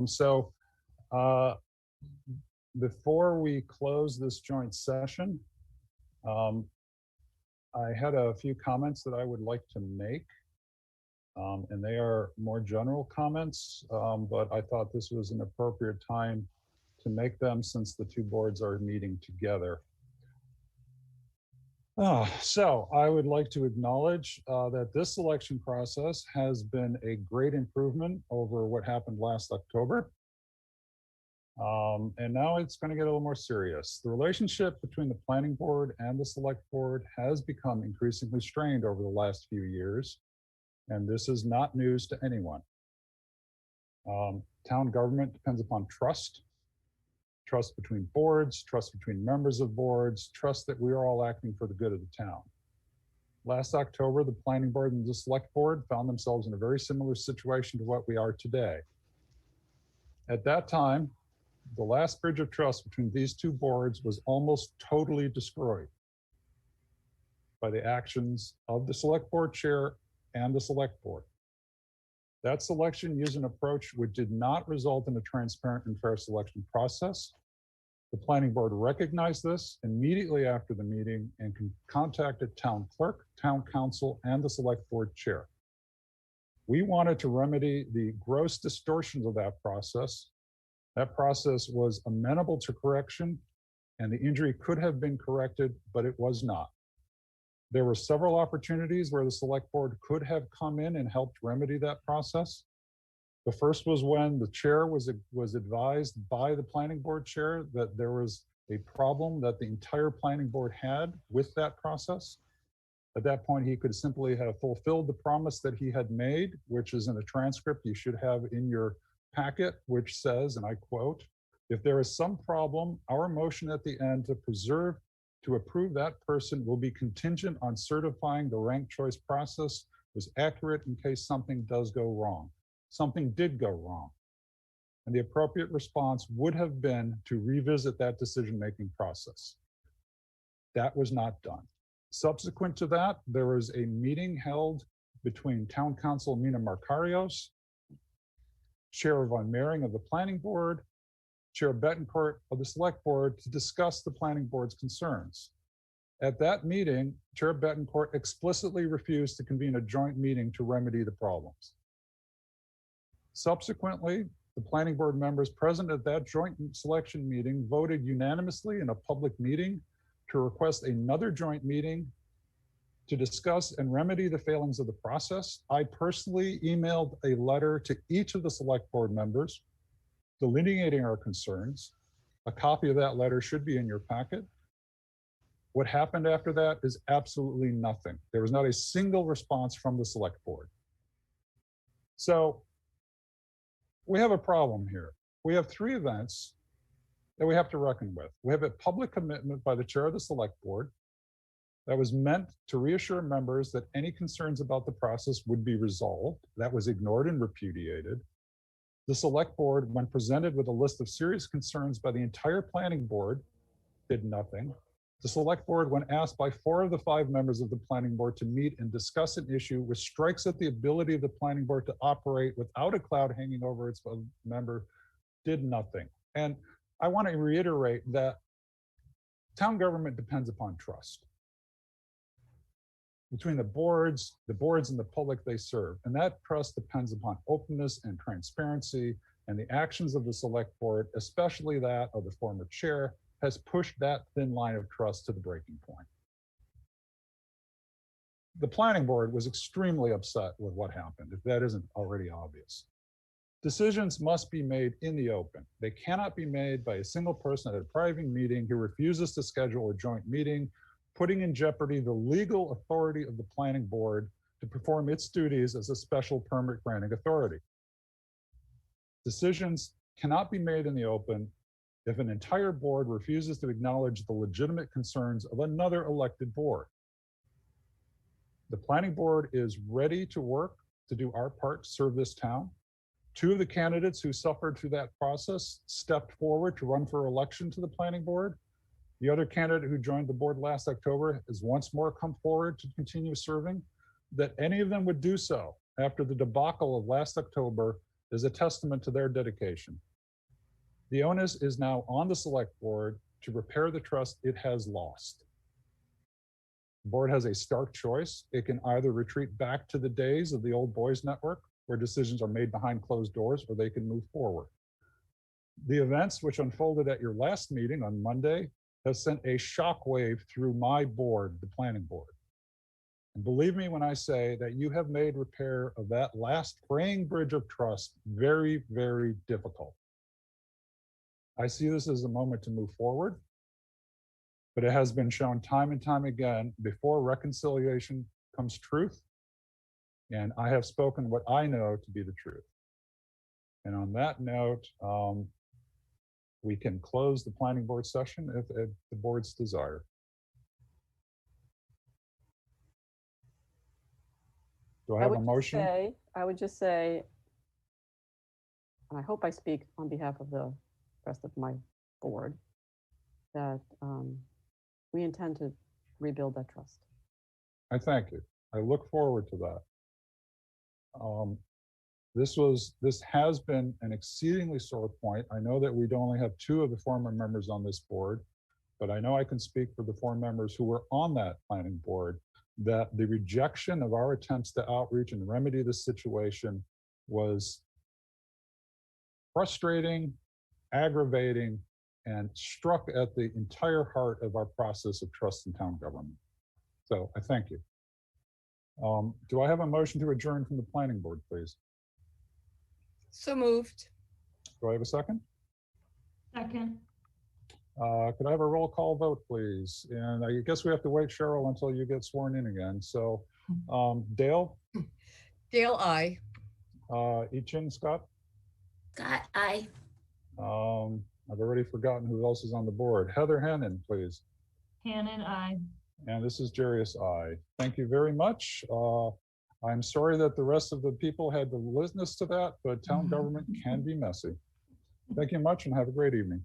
So before we close this joint session, I had a few comments that I would like to make, and they are more general comments, but I thought this was an appropriate time to make them since the two boards are meeting together. So I would like to acknowledge that this selection process has been a great improvement over what happened last October. And now it's going to get a little more serious. The relationship between the planning board and the select board has become increasingly strained over the last few years, and this is not news to anyone. Town government depends upon trust between boards, trust between members of boards, trust that we are all acting for the good of the town. Last October, the planning board and the select board found themselves in a very similar situation to what we are today. At that time, the last bridge of trust between these two boards was almost totally destroyed by the actions of the select board chair and the select board. That selection used an approach which did not result in a transparent and fair selection process. The planning board recognized this immediately after the meeting and contacted town clerk, town council, and the select board chair. We wanted to remedy the gross distortions of that process. That process was amenable to correction, and the injury could have been corrected, but it was not. There were several opportunities where the select board could have come in and helped remedy that process. The first was when the chair was advised by the planning board chair that there was a problem that the entire planning board had with that process. At that point, he could simply have fulfilled the promise that he had made, which is in the transcript you should have in your packet, which says, and I quote, "If there is some problem, our motion at the end to approve that person will be contingent on certifying the ranked choice process was accurate in case something does go wrong." Something did go wrong. And the appropriate response would have been to revisit that decision-making process. That was not done. Subsequent to that, there was a meeting held between Town Council Mina Markarios, Chair Von Mering of the Planning Board, Chair Bettencourt of the Select Board to discuss the Planning Board's concerns. At that meeting, Chair Bettencourt explicitly refused to convene a joint meeting to remedy the problems. Subsequently, the Planning Board members present at that joint selection meeting voted unanimously in a public meeting to request another joint meeting to discuss and remedy the failings of the process. I personally emailed a letter to each of the select board members delineating our concerns. A copy of that letter should be in your packet. What happened after that is absolutely nothing. There was not a single response from the select board. So we have a problem here. We have three events that we have to reckon with. We have a public commitment by the chair of the select board that was meant to reassure members that any concerns about the process would be resolved. That was ignored and repudiated. The select board, when presented with a list of serious concerns by the entire planning board, did nothing. The select board, when asked by 4 of the 5 members of the planning board to meet and discuss an issue which strikes at the ability of the planning board to operate without a cloud hanging over its member, did nothing. And I want to reiterate that town government depends upon trust between the boards and the public they serve. And that trust depends upon openness and transparency, and the actions of the select board, especially that of the former chair, has pushed that thin line of trust to the breaking point. The planning board was extremely upset with what happened, if that isn't already obvious. Decisions must be made in the open. They cannot be made by a single person at a private meeting who refuses to schedule a joint meeting, putting in jeopardy the legal authority of the planning board to perform its duties as a special permit granting authority. Decisions cannot be made in the open if an entire board refuses to acknowledge the legitimate concerns of another elected board. The planning board is ready to work to do our part to serve this town. 2 of the candidates who suffered through that process stepped forward to run for election to the planning board. The other candidate who joined the board last October has once more come forward to continue serving. That any of them would do so after the debacle of last October is a testament to their dedication. The onus is now on the select board to repair the trust it has lost. The board has a stark choice. It can either retreat back to the days of the old boys network where decisions are made behind closed doors, or they can move forward. The events which unfolded at your last meeting on Monday has sent a shockwave through my board, the planning board. And believe me when I say that you have made repair of that last fraying bridge of trust very, very difficult. I see this as a moment to move forward, but it has been shown time and time again, before reconciliation comes truth. And I have spoken what I know to be the truth. And on that note, we can close the planning board session if the board's desire. Do I have a motion? I would just say, and I hope I speak on behalf of the rest of my board, that we intend to rebuild that trust. I thank you. I look forward to that. This has been an exceedingly sore point. I know that we'd only have 2 of the former members on this board, but I know I can speak for the 4 members who were on that planning board, that the rejection of our attempts to outreach and remedy the situation was frustrating, aggravating, and struck at the entire heart of our process of trust in town government. So I thank you. Do I have a motion to adjourn from the planning board, please? So moved. Do I have a second? Second. Could I have a roll call vote, please? And I guess we have to wait, Cheryl, until you get sworn in again. So Dale? Dale, aye. I-Ching, Scott? Scott, aye. I've already forgotten who else is on the board. Heather Hannon, please. Hannon, aye. And this is Jarius, aye. Thank you very much. I'm sorry that the rest of the people had to witness to that, but town government can be messy. Thank you much and have a great evening.